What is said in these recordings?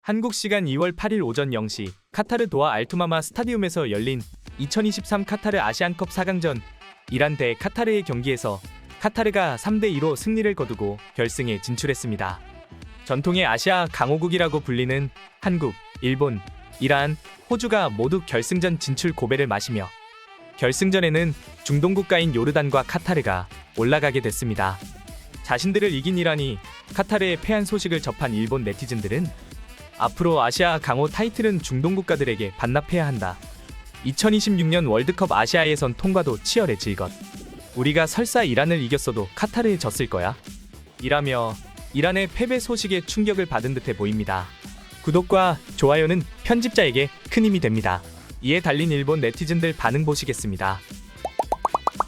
한국 시간 2월 8일 오전 0시 카타르 도하 알투마마 스타디움에서 열린 2023 카타르 아시안컵 4강전 이란 대 카타르의 경기에서 카타르가 3대2로 승리를 거두고 결승에 진출했습니다. 전통의 아시아 강호국이라고 불리는 한국, 일본, 이란, 호주가 모두 결승전 진출 고배를 마시며 결승전에는 중동 국가인 요르단과 카타르가 올라가게 됐습니다. 자신들을 이긴 이란이 카타르에 패한 소식을 접한 일본 네티즌들은 앞으로 아시아 강호 타이틀은 중동 국가들에게 반납해야 한다. 2026년 월드컵 아시아 예선 통과도 치열해질 것. 우리가 설사 이란을 이겼어도 카타르에 졌을 거야. 이라며 이란의 패배 소식에 충격을 받은 듯해 보입니다. 구독과 좋아요는 편집자에게 큰 힘이 됩니다. 이에 달린 일본 네티즌들 반응 보시겠습니다.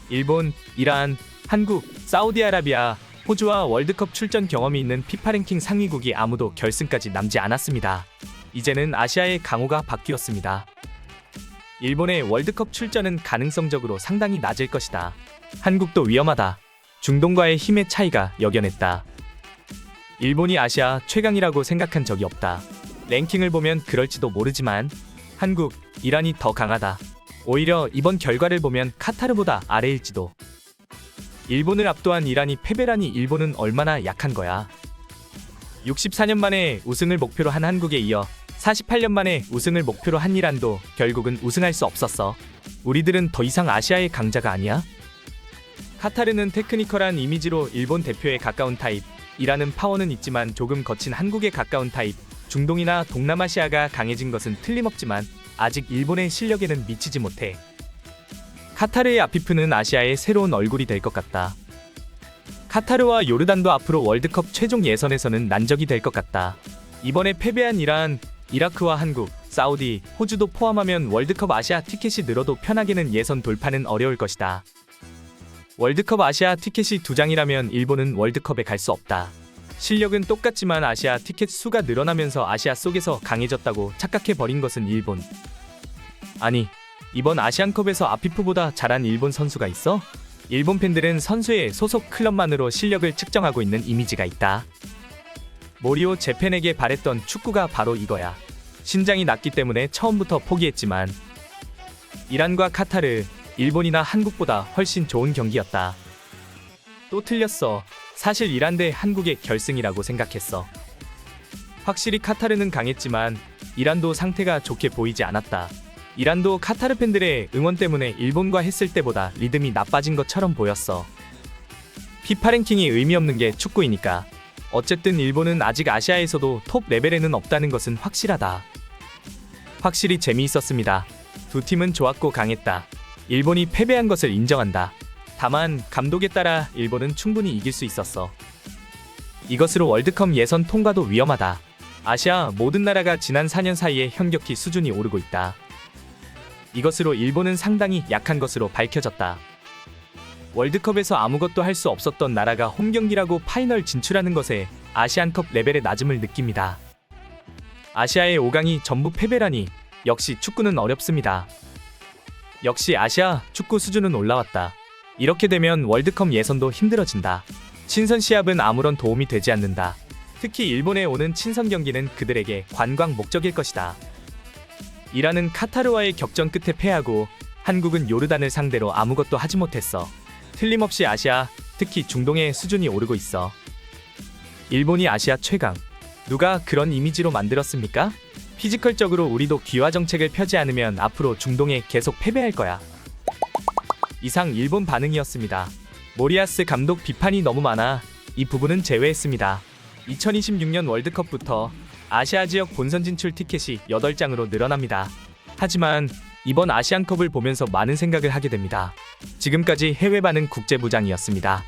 일본, 이란, 한국, 사우디아라비아, 호주와 월드컵 출전 경험이 있는 피파 랭킹 상위국이 아무도 결승까지 남지 않았습니다. 이제는 아시아의 강호가 바뀌었습니다. 일본의 월드컵 출전은 가능성적으로 상당히 낮을 것이다. 한국도 위험하다. 중동과의 힘의 차이가 역연했다. 일본이 아시아 최강이라고 생각한 적이 없다. 랭킹을 보면 그럴지도 모르지만 한국, 이란이 더 강하다. 오히려 이번 결과를 보면 카타르보다 아래일지도. 일본을 압도한 이란이 패배라니 일본은 얼마나 약한 거야. 64년 만에 우승을 목표로 한 한국에 이어 48년 만에 우승을 목표로 한 이란도 결국은 우승할 수 없었어. 우리들은 더 이상 아시아의 강자가 아니야? 카타르는 테크니컬한 이미지로 일본 대표에 가까운 타입, 이란은 파워는 있지만 조금 거친 한국에 가까운 타입, 중동이나 동남아시아가 강해진 것은 틀림없지만 아직 일본의 실력에는 미치지 못해. 카타르의 아피프는 아시아의 새로운 얼굴이 될 것 같다. 카타르와 요르단도 앞으로 월드컵 최종 예선에서는 난적이 될 것 같다. 이번에 패배한 이란, 이라크와 한국, 사우디, 호주도 포함하면 월드컵 아시아 티켓이 늘어도 편하게는 예선 돌파는 어려울 것이다. 월드컵 아시아 티켓이 2장이라면 일본은 월드컵에 갈 수 없다. 실력은 똑같지만 아시아 티켓 수가 늘어나면서 아시아 속에서 강해졌다고 착각해버린 것은 일본. 아니, 이번 아시안컵에서 아피프보다 잘한 일본 선수가 있어? 일본 팬들은 선수의 소속 클럽만으로 실력을 측정하고 있는 이미지가 있다. 모리오 재팬에게 바랬던 축구가 바로 이거야. 신장이 낮기 때문에 처음부터 포기했지만 이란과 카타르, 일본이나 한국보다 훨씬 좋은 경기였다. 또 틀렸어. 사실 이란 대 한국의 결승이라고 생각했어. 확실히 카타르는 강했지만 이란도 상태가 좋게 보이지 않았다. 이란도 카타르 팬들의 응원 때문에 일본과 했을 때보다 리듬이 나빠진 것처럼 보였어. 피파 랭킹이 의미 없는 게 축구이니까. 어쨌든 일본은 아직 아시아에서도 톱 레벨에는 없다는 것은 확실하다. 확실히 재미있었습니다. 두 팀은 좋았고 강했다. 일본이 패배한 것을 인정한다. 다만 감독에 따라 일본은 충분히 이길 수 있었어. 이것으로 월드컵 예선 통과도 위험하다. 아시아 모든 나라가 지난 4년 사이에 현격히 수준이 오르고 있다. 이것으로 일본은 상당히 약한 것으로 밝혀졌다. 월드컵에서 아무것도 할 수 없었던 나라가 홈경기라고 파이널 진출하는 것에 아시안컵 레벨의 낮음을 느낍니다. 아시아의 5강이 전부 패배라니 역시 축구는 어렵습니다. 역시 아시아 축구 수준은 올라왔다. 이렇게 되면 월드컵 예선도 힘들어진다. 친선 시합은 아무런 도움이 되지 않는다. 특히 일본에 오는 친선 경기는 그들에게 관광 목적일 것이다. 이란은 카타르와의 격전 끝에 패하고 한국은 요르단을 상대로 아무것도 하지 못했어. 틀림없이 아시아, 특히 중동의 수준이 오르고 있어. 일본이 아시아 최강. 누가 그런 이미지로 만들었습니까? 피지컬적으로 우리도 귀화 정책을 펴지 않으면 앞으로 중동에 계속 패배할 거야. 이상 일본 반응이었습니다. 모리아스 감독 비판이 너무 많아 이 부분은 제외했습니다. 2026년 월드컵부터 아시아 지역 본선 진출 티켓이 8장으로 늘어납니다. 하지만 이번 아시안컵을 보면서 많은 생각을 하게 됩니다. 지금까지 해외 반응 국제부장이었습니다.